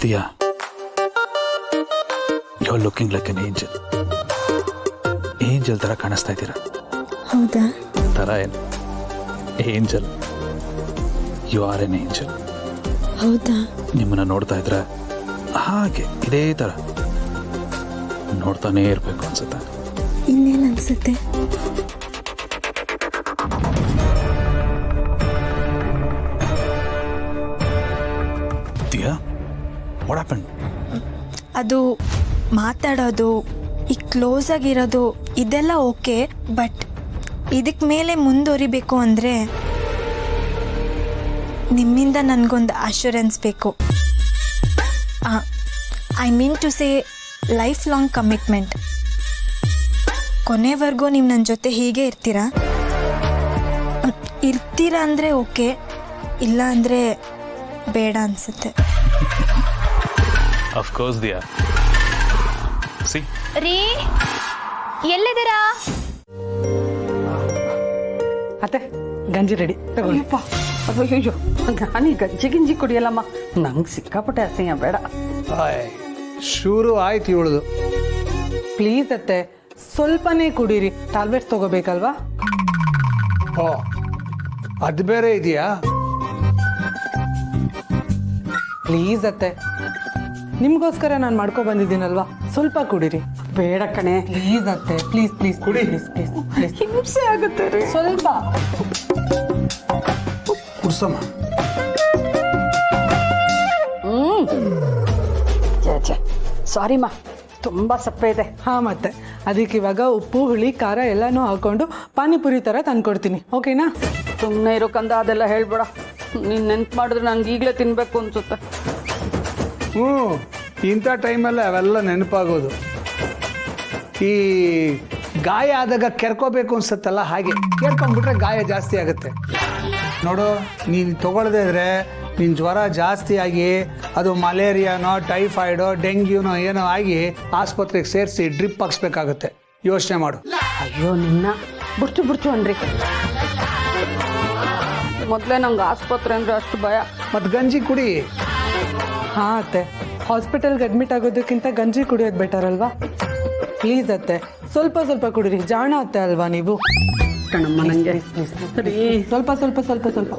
Diya, you are looking like an angel. Angel ಥರ ಕಾಣಿಸ್ತಾ ಇದ್ದೀರಾ. ಹೌದಾ? ಥರ ಏನು, angel. You are an angel. ಹೌದಾ? ನಿಮ್ಮನ್ನ ನೋಡ್ತಾ ಇದ್ರೆ ಹಾಗೆ ಇದೇ ಥರ ನೋಡ್ತಾನೇ ಇರಬೇಕು ಅನ್ಸುತ್ತೆ. ಇನ್ನೇನು ಅನ್ಸುತ್ತೆ? Diya, what happen? ಅದು ಮಾತಾಡೋದು, ಈ ಕ್ಲೋಸ್ ಆಗಿರೋದು ಇದೆಲ್ಲ ಓಕೆ, ಬಟ್ ಇದಕ್ಕೆ ಮೇಲೆ ಮುಂದುವರಿಬೇಕು ಅಂದರೆ ನಿಮ್ಮಿಂದ ನನಗೊಂದು ಅಶ್ಯೂರೆನ್ಸ್ ಬೇಕು. I mean to say life long commitment. ಕೊನೆವರೆಗೂ ನೀವು ನನ್ನ ಜೊತೆ ಹೀಗೆ ಇರ್ತೀರಾ? ಇರ್ತೀರಾ ಅಂದರೆ ಓಕೆ, ಇಲ್ಲ ಅಂದರೆ ಬೇಡ ಅನಿಸುತ್ತೆ. Of course Diya. ಸಿ ರೀ, ಎಲ್ಲಿದ್ದೀರಾ? ಅತ್ತೆ, ಗಂಜಿ ರೆಡಿ. ಅಯ್ಯಪ್ಪ, ಅಯ್ಯೋ, ನಾನು ಗಂಜಿ ಗಿಂಜಿ ಕುಡಿಯಲ್ಲಮ್ಮ, ನಂಗೆ ಸಿಕ್ಕಾಪಟ್ಟೆ ಅಸಹ್ಯ, ಬೇಡ. ಶುರು ಆಯ್ತು ಇವಳದು. ಪ್ಲೀಸ್ ಅತ್ತೆ, ಸ್ವಲ್ಪನೇ ಕುಡೀರಿ, ಟ್ಯಾಬ್ಲೆಟ್ಸ್ ತಗೋಬೇಕಲ್ವಾ? ಓ, ಅದು ಬೇರೆ ಇದೆಯಾ? ಪ್ಲೀಸ್ ಅತ್ತೆ, ನಿಮಗೋಸ್ಕರ ನಾನು ಮಾಡ್ಕೊ ಬಂದಿದ್ದೀನಲ್ವಾ, ಸ್ವಲ್ಪ ಕುಡೀರಿ. ಬೇಡ ಕಣೆ, ಪ್ಲೀಸ್ ಅತ್ತೆ, ಪ್ಲೀಸ್ ಪ್ಲೀಸ್ ಕುಡಿ. Please please please. ಹಿಂಸೆ ಆಗುತ್ತೆ ರೀ, ಸ್ವಲ್ಪ ಕುಡ್ಸಮ್ಮ. ಸಾರಿ ಮಾ, ತುಂಬ ಸಪ್ಪೆ ಇದೆ. ಹಾಂ, ಮತ್ತೆ ಅದಕ್ಕೆ ಇವಾಗ ಉಪ್ಪು ಹುಳಿ ಖಾರ ಎಲ್ಲನೂ ಹಾಕೊಂಡು ಪಾನಿಪುರಿ ಥರ ತಂದ್ಕೊಡ್ತೀನಿ, ಓಕೆನಾ? ಸುಮ್ಮನೆ ಇರೋ ಕಂದ, ಅದೆಲ್ಲ ಹೇಳ್ಬೇಡ. ನೀನು ನೆನ್ಪು ಮಾಡಿದ್ರೆ ನಂಗೆ ಈಗಲೇ ತಿನ್ನಬೇಕು ಅನ್ಸುತ್ತೆ. ಇಂಥ ಟೈಮಲ್ಲಿ ಅವೆಲ್ಲ ನೆನಪಾಗೋದು. ಈ ಗಾಯ ಆದಾಗ ಕೆರ್ಕೋಬೇಕು ಅನ್ಸುತ್ತಲ್ಲ, ಹಾಗೆ ಕೆರ್ಕೊಂಡ್ಬಿಟ್ರೆ ಗಾಯ ಜಾಸ್ತಿ ಆಗುತ್ತೆ. ನೋಡು, ನೀನು ತಗೊಳ್ಳದೇ ಇದ್ರೆ ನಿನ್ನ ಜ್ವರ ಜಾಸ್ತಿ ಆಗಿ ಅದು ಮಲೇರಿಯಾನೋ ಟೈಫಾಯ್ಡೋ ಡೆಂಗ್ಯೂನೋ ಏನೋ ಆಗಿ ಆಸ್ಪತ್ರೆಗೆ ಸೇರಿಸಿ ಡ್ರಿಪ್ ಹಾಕ್ಸ್ಬೇಕಾಗುತ್ತೆ. ಯೋಚನೆ ಮಾಡು. ಅಯ್ಯೋ ನಿನ್ನ ಬುರ್ಚು ಅನ್ರಿ, ಮೊದಲೇ ನಂಗೆ ಆಸ್ಪತ್ರೆ ಅಂದರೆ ಅಷ್ಟು ಭಯ. ಮತ್ತು ಗಂಜಿ ಕುಡಿ. ಹಾಂ ಅತ್ತೆ, ಹಾಸ್ಪಿಟಲ್ಗೆ ಅಡ್ಮಿಟ್ ಆಗೋದಕ್ಕಿಂತ ಗಂಜಿ ಕುಡಿಯೋದು ಬೆಟರ್ ಅಲ್ವಾ? ಪ್ಲೀಸ್ ಅತ್ತೆ, ಸ್ವಲ್ಪ ಸ್ವಲ್ಪ ಕುಡೀರಿ, ಜಾಣ ಅತ್ತೆ ಅಲ್ವಾ ನೀವು? ಕಣಮ್ಮ, ನನಗೆ ಸರಿ, ಸ್ವಲ್ಪ ಸ್ವಲ್ಪ ಸ್ವಲ್ಪ ಸ್ವಲ್ಪ.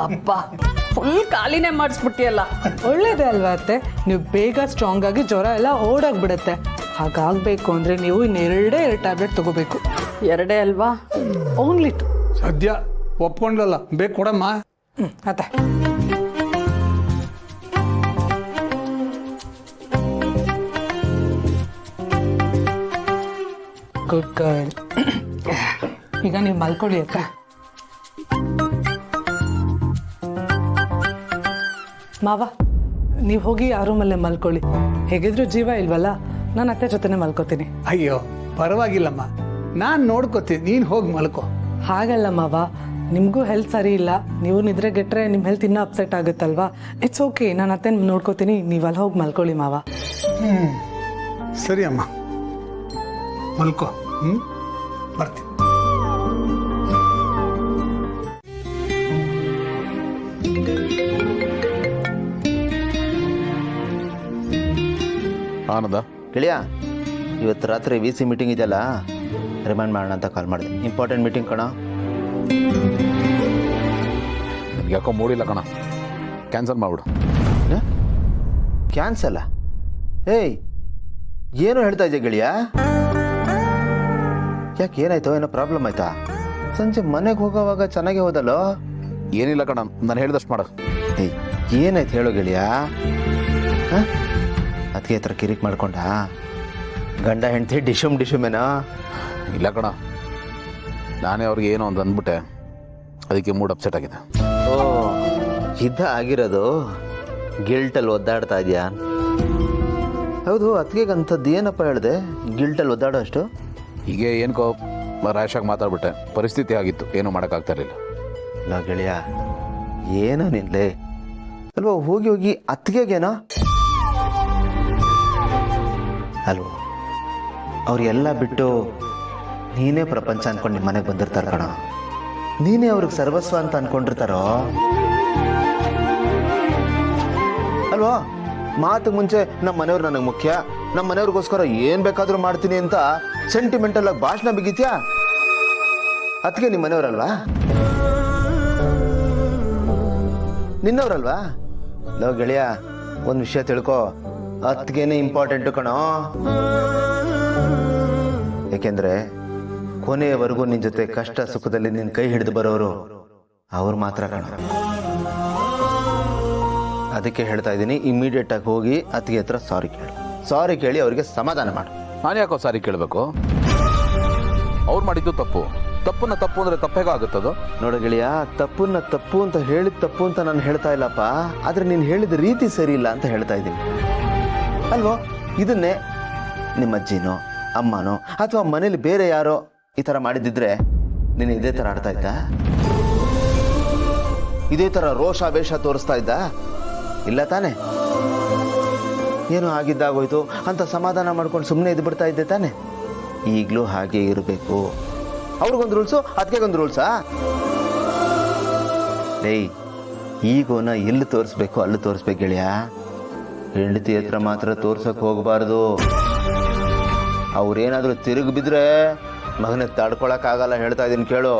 ಅಬ್ಬಾ, ಫುಲ್ ಖಾಲಿನೇ ಮಾಡಿಸ್ಬಿಟ್ಟಿಯಲ್ಲ. ಒಳ್ಳೇದೇ ಅಲ್ವಾ ಅತ್ತೆ? ನೀವು ಬೇಗ ಸ್ಟ್ರಾಂಗ್ ಆಗಿ ಜ್ವರ ಎಲ್ಲ ಓಡೋಗ್ಬಿಡುತ್ತೆ. ಹಾಗಾಗಬೇಕು ಅಂದರೆ ನೀವು ಇನ್ನೆರಡೇ 2 ಟ್ಯಾಬ್ಲೆಟ್ ತಗೋಬೇಕು. 2 ಅಲ್ವಾ? ಓನ್ಲಿ 2. ಸದ್ಯ ಒಪ್ಕೊಂಡಲ್ಲ, ಬೇಕು ಕೊಡಮ್ಮ. ಅತ್ತೆ, ಗುಡ್ ಗರ್ಲ್. ಈಗ ನೀವು ಮಲ್ಕೊಳ್ಳಿ ಅಕ್ಕ. ಮಾವ, ನೀವು ಹೋಗಿ ಆ ರೂಮಲ್ಲೇ ಮಲ್ಕೊಳ್ಳಿ. ಹೇಗಿದ್ರು ಜೀವ ಇಲ್ವಲ್ಲ, ನಾನು ಅತ್ತೆ ಜೊತೆನೆ ಮಲ್ಕೋತೀನಿ. ಅಯ್ಯೋ ಪರವಾಗಿಲ್ಲಮ್ಮ, ನಾನು ನೋಡ್ಕೋತೀನಿ, ನೀನು ಹೋಗಿ ಮಲ್ಕೋ. ಹಾಗಲ್ಲ ಮಾವ, ನಿಮಗೂ ಹೆಲ್ತ್ ಸರಿ ಇಲ್ಲ, ನೀವು ನಿದ್ರೆಗೆಟ್ರೆ ನಿಮ್ಮ ಹೆಲ್ತ್ ಇನ್ನೂ ಅಪ್ಸೆಟ್ ಆಗುತ್ತಲ್ವಾ? ಇಟ್ಸ್ ಓಕೆ, ನಾನು ಅತ್ತೆ ನೋಡ್ಕೋತೀನಿ, ನೀವು ಅಲ್ಲಿ ಹೋಗಿ ಮಲ್ಕೊಳ್ಳಿ ಮಾವ. ಸರಿ ಅಮ್ಮ, ಮಲ್ಕೋ. ಬರ್ತೀನಿ. ಆನಂದ ಗೆಳೆಯ, ಇವತ್ತು ರಾತ್ರಿ ವಿ ಸಿ ಮೀಟಿಂಗ್ ಇದೆಯಲ್ಲ, ರಿಮೈಂಡ್ ಮಾಡೋಣ ಅಂತ ಕಾಲ್ ಮಾಡಿದೆ. ಇಂಪಾರ್ಟೆಂಟ್ ಮೀಟಿಂಗ್ ಕಣ. ಯಾಕೋ ಮೂಡಿಲ್ಲ ಕಣ, ಕ್ಯಾನ್ಸಲ್ ಮಾಡಿಬಿಡು. ಕ್ಯಾನ್ಸಲ್ಲ? ಏಯ್, ಏನು ಹೇಳ್ತಾ ಇದೆಯಾ ಗೆಳೆಯ? ಯಾಕೆ, ಏನಾಯ್ತು? ಏನೋ ಪ್ರಾಬ್ಲಮ್ ಆಯ್ತಾ? ಸಂಜೆ ಮನೆಗೆ ಹೋಗೋವಾಗ ಚೆನ್ನಾಗೇ ಹೋದಲ್ಲೋ? ಏನಿಲ್ಲ ಕಣ, ನಾನು ಹೇಳಿದಷ್ಟು ಮಾಡು. ಏಯ್, ಏನಾಯ್ತು ಹೇಳೋ ಗೆಳೆಯ? ಹಾಂ, ಅದಕ್ಕೆ ಹತ್ರ ಕಿರಿಕ್ ಮಾಡ್ಕೊಂಡ? ಗಂಡ ಹೆಂಡ್ತಿ ಡಿಶುಮೇನೋ? ಇಲ್ಲ ಕಣ, ನಾನೇ ಅವ್ರಿಗೆ ಏನೋ ಒಂದು ಅಂದ್ಬಿಟ್ಟೆ, ಅದಕ್ಕೆ ಮೂಡ್ ಅಪ್ಸೆಟ್ ಆಗಿದೆ. ಓ, ಇದ್ದ ಆಗಿರೋದು? ಗಿಲ್ಟಲ್ಲಿ ಒದ್ದಾಡ್ತಾ ಇದೆಯಾ? ಹೌದು, ಅದಕ್ಕೆ ಅಂಥದ್ದು ಏನಪ್ಪ ಹೇಳಿದೆ, ಗಿಲ್ಟಲ್ಲಿ ಒದ್ದಾಡೋ ಅಷ್ಟು? ಹೀಗೆ ಏನಕೋ ರ್ಯಾಶಾಗಿ ಮಾತಾಡ್ಬಿಟ್ಟೆ, ಪರಿಸ್ಥಿತಿ ಆಗಿತ್ತು, ಏನೂ ಮಾಡೋಕ್ಕಾಗ್ತಾ ಇರಲಿಲ್ಲ. ಇಲ್ಲ ಗೆಳೆಯ, ಏನೋ ನಿನ್ಲೆ ಅಲ್ವಾ? ಹೋಗಿ ಹೋಗಿ ಅತ್ತಿಗೆಗೇನೋ ಅಲ್ವೋ? ಅವ್ರಿಗೆಲ್ಲ ಬಿಟ್ಟು ನೀನೇ ಪ್ರಪಂಚ ಅನ್ಕೊಂಡು ನಿಮ್ಮ ಮನೆಗೆ ಬಂದಿರ್ತಾರೆ ಕಣ. ನೀನೇ ಅವ್ರಿಗೆ ಸರ್ವಸ್ವ ಅಂತ ಅನ್ಕೊಂಡಿರ್ತಾರೋ ಅಲ್ವಾ? ಮಾತು ಮುಂಚೆ ನಮ್ಮ ಮನೆಯವ್ರು ನನಗೆ ಮುಖ್ಯ, ನಮ್ಮ ಮನೆಯವ್ರಿಗೋಸ್ಕರ ಏನು ಬೇಕಾದರೂ ಮಾಡ್ತೀನಿ ಅಂತ ಸೆಂಟಿಮೆಂಟಲ್ ಆಗಿ ಭಾಷಣ ಬಿಗಿತ್ಯಾ? ಅದಕ್ಕೆ ನಿಮ್ಮ ಮನೆಯವರಲ್ವಾ? ನಿನ್ನವರಲ್ವಾ? ಲವ್ ಗೆಳೆಯ, ಒಂದು ವಿಷಯ ತಿಳ್ಕೊ, ಅತ್ತಿಗೆನೇ ಇಂಪಾರ್ಟೆಂಟು ಕಣೋ. ಯಾಕೆಂದ್ರೆ ಕೊನೆಯವರೆಗೂ ನಿನ್ನ ಜೊತೆ ಕಷ್ಟ ಸುಖದಲ್ಲಿ ನಿನ್ನ ಕೈ ಹಿಡಿದು ಬರೋರು ಅವ್ರು ಮಾತ್ರ ಕಣೋ. ಅದಕ್ಕೆ ಹೇಳ್ತಾ ಇದ್ದೀನಿ, ಇಮಿಡಿಯೇಟ್ ಆಗಿ ಹೋಗಿ ಅತ್ತಿಗೆ ಹತ್ರ ಸಾರಿ ಕೇಳಿ ಅವ್ರಿಗೆ ಸಮಾಧಾನ ಮಾಡು. ನಾನು ಯಾಕೋ ಸಾರಿ ಕೇಳಬೇಕು? ಅವ್ರು ಮಾಡಿದ್ದು ತಪ್ಪನ್ನ ತಪ್ಪು ಅಂದ್ರೆ ತಪ್ಪೇಗೋ ಆಗುತ್ತದು. ನೋಡು ಗೆಳೆಯ, ತಪ್ಪನ್ನ ತಪ್ಪು ಅಂತ ಹೇಳಿದ ತಪ್ಪು ಅಂತ ನಾನು ಹೇಳ್ತಾ ಇಲ್ಲಪ್ಪ, ಆದ್ರೆ ನೀನು ಹೇಳಿದ ರೀತಿ ಸರಿ ಇಲ್ಲ ಅಂತ ಹೇಳ್ತಾ ಇದ್ದೀನಿ ಅಲ್ವೋ? ಇದನ್ನೇ ನಿಮ್ಮ ಅಜ್ಜಿನೋ ಅಮ್ಮನೋ ಅಥವಾ ಮನೇಲಿ ಬೇರೆ ಯಾರೋ ಈ ಥರ ಮಾಡಿದ್ದಿದ್ರೆ ನೀನು ಇದೇ ಥರ ಆಡ್ತಾ ಇದ್ದ? ಇದೇ ಥರ ರೋಷಾವೇಶ ತೋರಿಸ್ತಾ ಇದ್ದ? ಇಲ್ಲ ತಾನೆ? ಏನೋ ಆಗಿದ್ದಾಗೋಯ್ತು ಅಂತ ಸಮಾಧಾನ ಮಾಡ್ಕೊಂಡು ಸುಮ್ಮನೆ ಇದ್ದು ಬಿಡ್ತಾ ಇದ್ದೆ ತಾನೆ? ಈಗಲೂ ಹಾಗೆ ಇರಬೇಕು. ಅವ್ರಿಗೊಂದು ರೂಲ್ಸು, ಅದಕ್ಕೊಂದು ರೂಲ್ಸಾ? ಡೇಯ್, ಈಗೋನ ಎಲ್ಲಿ ತೋರಿಸ್ಬೇಕು ಅಲ್ಲಿ ತೋರಿಸ್ಬೇಕು ಗೆಳೆಯ. ಹೆಂಡತಿ ಹತ್ರ ಮಾತ್ರ ತೋರ್ಸಕ್ಕೆ ಹೋಗಬಾರ್ದು. ಅವ್ರೇನಾದರೂ ತಿರುಗಿ ಬಿದ್ರೆ ಮಗನ ತಡ್ಕೊಳಕ್ಕಾಗಲ್ಲ. ಹೇಳ್ತಾ ಇದ್ದೀನಿ ಕೇಳು.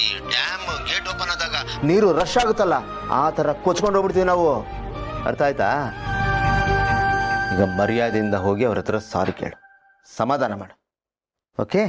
ಈ ಡ್ಯಾಮ್ ಗೇಟ್ ಓಪನ್ ಆದಾಗ ನೀರು ರಶ್ ಆಗುತ್ತಲ್ಲ, ಆ ಥರ ಕೊಚ್ಕೊಂಡು ಹೋಗ್ಬಿಡ್ತೀವಿ ನಾವು. ಅರ್ಥ ಆಯ್ತಾ? ಈಗ ಮರ್ಯಾದೆಯಿಂದ ಹೋಗಿ ಅವ್ರ ಹತ್ರ ಸಾರಿ ಕೇಳು, ಸಮಾಧಾನ ಮಾಡು. ಓಕೆ?